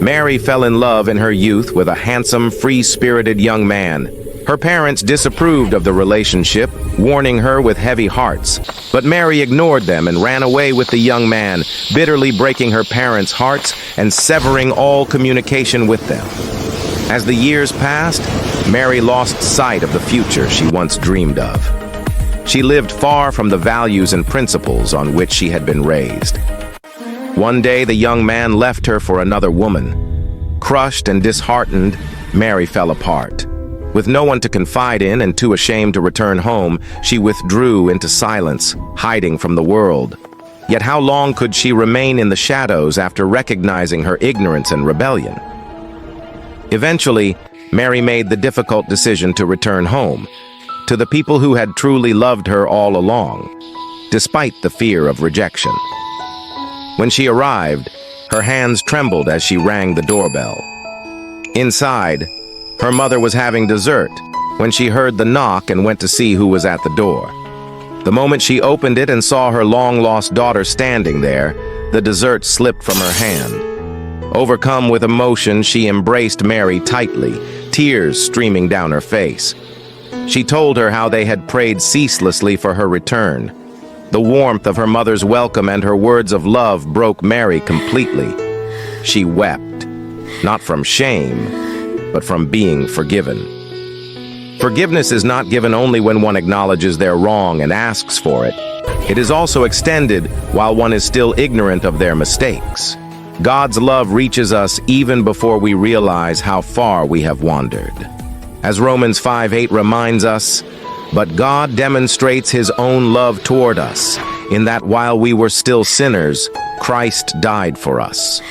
Mary fell in love in her youth with a handsome, free-spirited young man. Her parents disapproved of the relationship, warning her with heavy hearts. But Mary ignored them and ran away with the young man, bitterly breaking her parents' hearts and severing all communication with them. As the years passed, Mary lost sight of the future she once dreamed of. She lived far from the values and principles on which she had been raised. One day, the young man left her for another woman. Crushed and disheartened, Mary fell apart. With no one to confide in and too ashamed to return home, she withdrew into silence, hiding from the world. Yet how long could she remain in the shadows after recognizing her ignorance and rebellion? Eventually, Mary made the difficult decision to return home, to the people who had truly loved her all along, despite the fear of rejection. When she arrived, her hands trembled as she rang the doorbell. Inside, her mother was having dessert when she heard the knock and went to see who was at the door. The moment she opened it and saw her long-lost daughter standing there, the dessert slipped from her hand. Overcome with emotion, she embraced Mary tightly, tears streaming down her face. She told her how they had prayed ceaselessly for her return. The warmth of her mother's welcome and her words of love broke Mary completely. She wept, not from shame, but from being forgiven. Forgiveness is not given only when one acknowledges their wrong and asks for it. It is also extended while one is still ignorant of their mistakes. God's love reaches us even before we realize how far we have wandered. As Romans 5:8 reminds us, "But God demonstrates his own love toward us, in that while we were still sinners, Christ died for us."